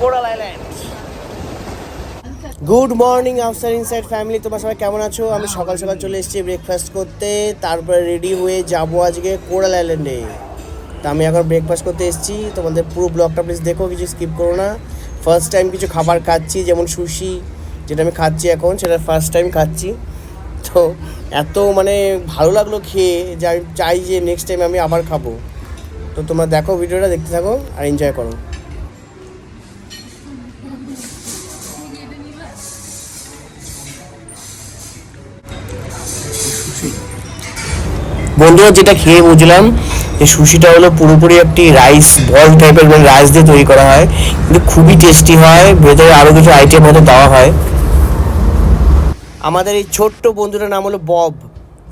Coral island. Good morning after inside family, তোমরা সবাই কেমন আছো? আমি সকাল সকাল চলে এসেছি ব্রেকফাস্ট করতে, তারপরে রেডি হয়ে যাব আজকে কোরাল আইল্যান্ডে। তা আমি এখন ব্রেকফাস্ট করতে এসেছি, তোমাদের পুরো ব্লগটা প্লিজ দেখো, কিছু স্কিপ করো না। ফার্স্ট টাইম কিছু খাবার খাচ্ছি, যেমন সুশি, যেটা আমি খাচ্ছি এখন, সেটা ফার্স্ট টাইম খাচ্ছি। তো এত মানে ভালো লাগলো খেয়ে, যে আমি চাই যে নেক্সট টাইম আমি আবার খাবো। তো তোমরা দেখো, ভিডিওটা দেখতে থাকো আর এনজয় করো। বন্ধুরা, যেটা খেয়ে বুঝলাম যে সুশিটা হলো পুরোপুরি একটি রাইস বল টাইপের, মানে রাইস দিয়ে তৈরি করা হয়, কিন্তু খুবই টেস্টি হয়। ভেতরে আরও কিছু আইটেম হয়তো দেওয়া হয়। আমাদের এই ছোট্ট বন্ধুটার নাম হলো বব।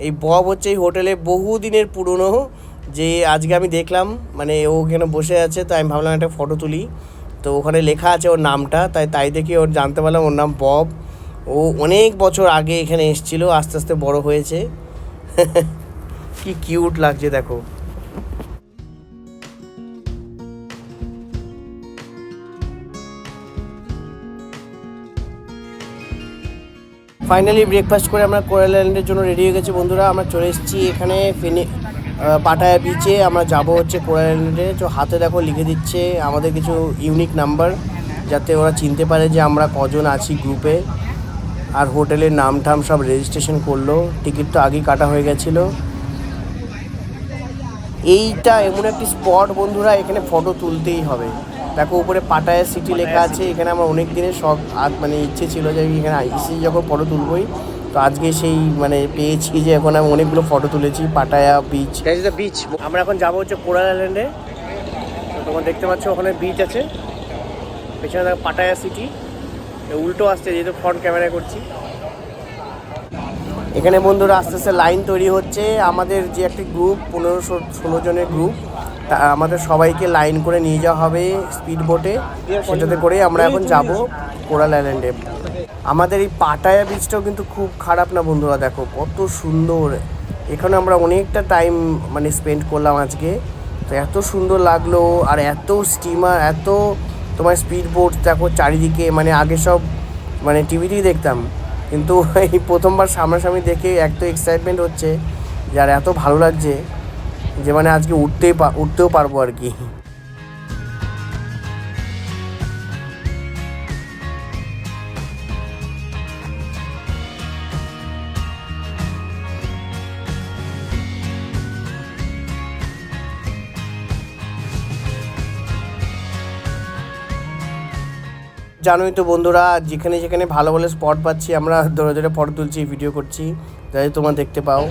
এই বব হচ্ছে এই হোটেলে বহুদিনের পুরনো, যে আজকে আমি দেখলাম, মানে ও ওখানে বসে আছে, তো আমি ভাবলাম একটা ফটো তুলি। তো ওখানে লেখা আছে ওর নামটা, তাই দেখে ওর জানতে পারলাম ওর নাম বব। ও অনেক বছর আগে এখানে এসেছিল, আস্তে আস্তে বড় হয়েছে। কি কিউট লাগছে দেখো। ফাইনালি ব্রেকফাস্ট করে আমরা কোরাল আইল্যান্ডের জন্য রেডি হয়ে গেছি বন্ধুরা। আমরা চলে এসেছি এখানে পাটায়া বিচে। আমরা যাব হচ্ছে কোরাল আইল্যান্ডে। তো হাতে দেখো লিখে দিচ্ছে আমাদের কিছু ইউনিক নাম্বার, যাতে ওরা চিনতে পারে যে আমরা কজন আছি গ্রুপে। আর হোটেলের নাম টাম সব রেজিস্ট্রেশন করলো, টিকিট তো আগেই কাটা হয়ে গেছিলো। এইটা এমন একটি স্পট বন্ধুরা, এখানে ফটো তুলতেই হবে। দেখো উপরে পাটায়া সিটি লেখা আছে। এখানে আমার অনেক দিনের শখ, মানে ইচ্ছে ছিল যে এখানে এসে যখন ফটো তুলবই, তো আজকে সেই মানে পেয়েছি যে এখন আমি অনেকগুলো ফটো তুলেছি। Pattaya beach, beach. আমরা এখন যাবো হচ্ছে কোরাল আইল্যান্ডে। তো তোমরা দেখতে পাচ্ছ ওখানে বিচ আছে, পেছনে দেখো পাটায়া সিটি। উল্টো আসছে, যেহেতু ফ্রন্ট ক্যামেরায় করছি। এখানে বন্ধুরা আস্তে আস্তে লাইন তৈরি হচ্ছে। আমাদের যে একটি গ্রুপ 15-16 জনের গ্রুপ, তা আমাদের সবাইকে লাইন করে নিয়ে যাওয়া হবে স্পিড বোটে। সেটাতে করে আমরা এখন যাব কোরাল আইল্যান্ডে। আমাদের এই পাটায়া বিচটাও কিন্তু খুব খারাপ না বন্ধুরা, দেখো কত সুন্দর। এখানে আমরা অনেকটা টাইম মানে স্পেন্ড করলাম আজকে। তো এত সুন্দর লাগলো, আর এত স্টিমার, এত তোমার স্পিড বোট দেখো চারিদিকে। মানে আগে সব মানে টিভিতেই দেখতাম, কিন্তু এই প্রথমবার সামনাসামনি দেখে এত এক্সাইটমেন্ট হচ্ছে, যার এত ভালো লাগছে যে মানে আজকে উঠতেও পারবো আর কি। জানোই তো বন্ধুরা, যেখানে যেখানে ভালো ভালো স্পট পাচ্ছি আমরা ধরে ধরে ফটো তুলছি, ভিডিও করছি, যাতে তোমরা দেখতে পাও।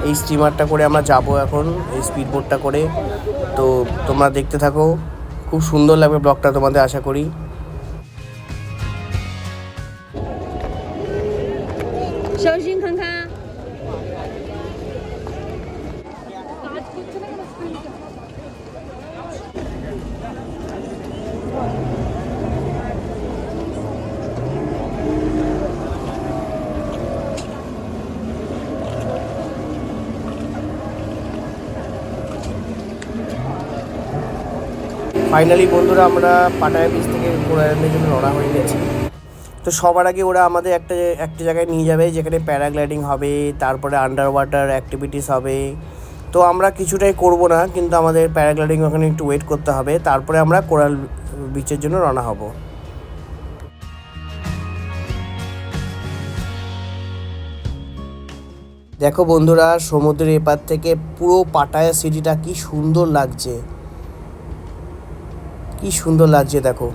এই স্টিমারটা করে আমরা যাব এখন, এই স্পিড বোটটা করে। তো তোমরা দেখতে থাকো, খুব সুন্দর লাগবে ব্লগটা তোমাদের, আশা করি। ফাইনালি বন্ধুরা, আমরা পাটায়া বিচ থেকে কোরাল আইল্যান্ডের জন্য রওনা হয়ে গেছি। তো সবার আগে ওরা আমাদের একটা জায়গায় নিয়ে যাবে, যেখানে প্যারাগ্লাইডিং হবে, তারপরে আন্ডার ওয়াটার অ্যাক্টিভিটিস হবে। তো আমরা কিছুটাই করব না, কিন্তু আমাদের প্যারাগ্লাইডিং ওখানে একটু ওয়েট করতে হবে, তারপরে আমরা কোরাল বিচের জন্য রওনা হব। দেখো বন্ধুরা, সমুদ্রের এপার থেকে পুরো পাটায়া সিটিটা কি সুন্দর লাগছে, কি সুন্দর লাগছে দেখো,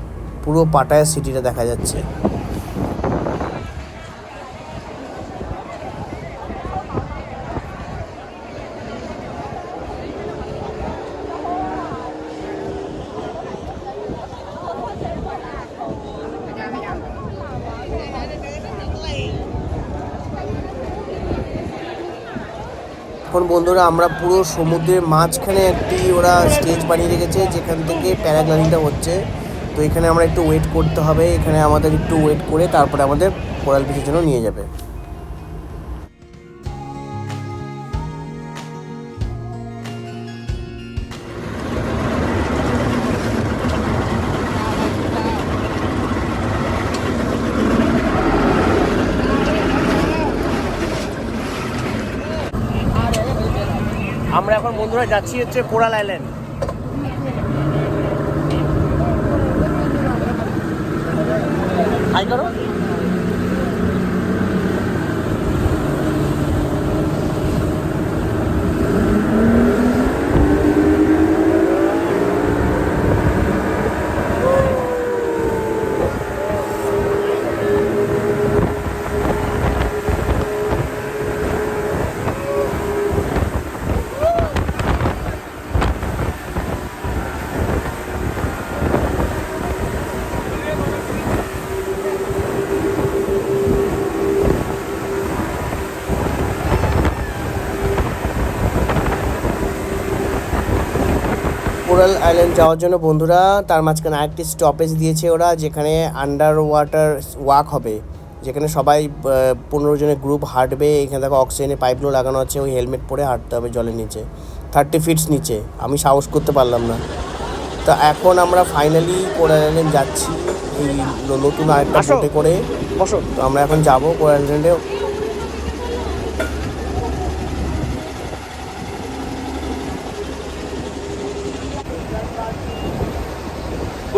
পুরো পাটায়া সিটিটা দেখা যাচ্ছে। এখন বন্ধুরা আমরা পুরো সমুদ্রের মাঝখানে একটি ওরা স্টেজ বানিয়ে রেখেছে, যেখান থেকে প্যারাগ্লাইডিংটা হচ্ছে। তো এখানে আমরা একটু ওয়েট করতে হবে, এখানে আমাদের একটু ওয়েট করে তারপরে আমাদের কোরাল বিচের জন্য নিয়ে যাবে। আমরা এখন বন্ধুরা যাচ্ছি হচ্ছে কোরাল আইল্যান্ড। হাই করো। কোরাল আইল্যান্ড যাওয়ার জন্য বন্ধুরা তার মাঝখানে আরেকটি স্টপেজ দিয়েছে ওরা, যেখানে আন্ডার ওয়াটার ওয়াক হবে, যেখানে সবাই 15 জনের গ্রুপ হাঁটবে। এখানে দেখো অক্সিজেনের পাইপগুলো লাগানো আছে, ওই হেলমেট পরে হাঁটতে হবে জলের নিচে, 30 ফিটস নিচে। আমি সাহস করতে পারলাম না। তো এখন আমরা ফাইনালি কোরাল আইল্যান্ড যাচ্ছি এই নতুন আরেকটা বোটে করে। বসো, তো আমরা এখন যাবো কোরাল আইল্যান্ডে।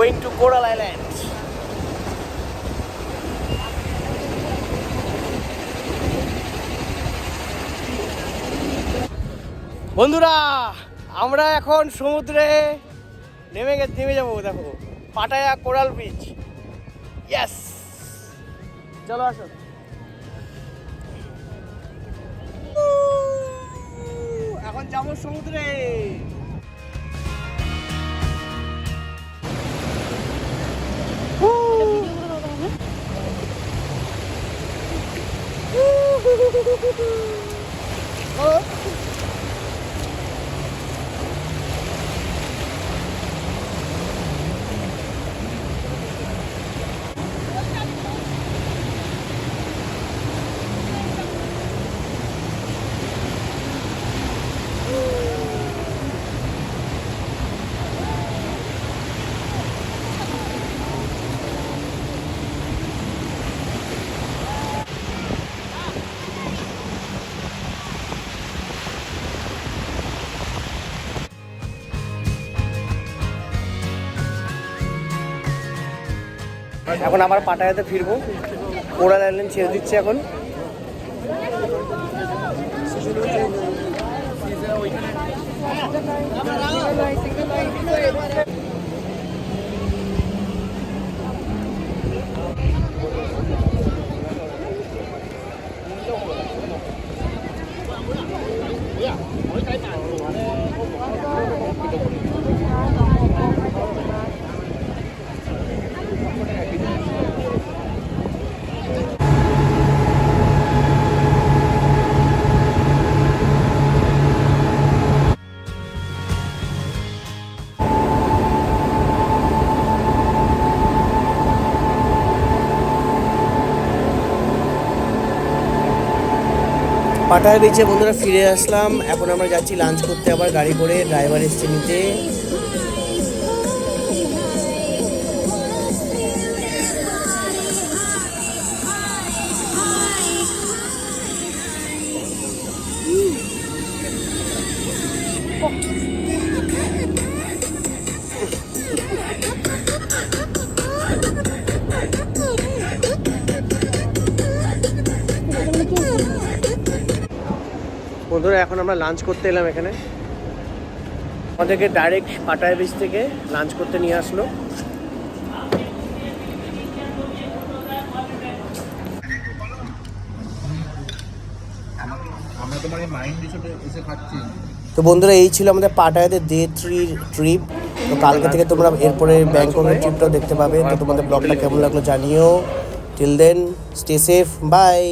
Going to Coral Island. বন্ধুরা আমরা এখন সমুদ্রে নেমে যাবো। দেখো পাটায়া কোরাল বিচ। ইয়েস, চলো আসো। এখন যাবো সমুদ্রে। এখন আবার পাটায়াতে ফিরবো। কোরাল আইল্যান্ড ছেড়ে দিচ্ছে এখন। পাটায়া বিচে বন্ধুরা ফিরে আসলাম। এখন আমরা যাচ্ছি লাঞ্চ করতে আবার গাড়ি করে, ড্রাইভার এসছে নিতে। বন্ধুরা এখন আমরা লাঞ্চ করতে এলাম এখানে। আমাদেরকে ডাইরেক্ট পাটায়া বিচ থেকে লাঞ্চ করতে নিয়ে আসলো। তো বন্ধুরা এই ছিল আমাদের পাটায়াতে ডে 3 ট্রিপ। তো কালকে থেকে তোমরা এরপরে ব্যাংককের ট্রিপটাও দেখতে পাবে। তো তোমাদের ব্লগটা কেমন লাগলো জানিও। Till then stay safe, by.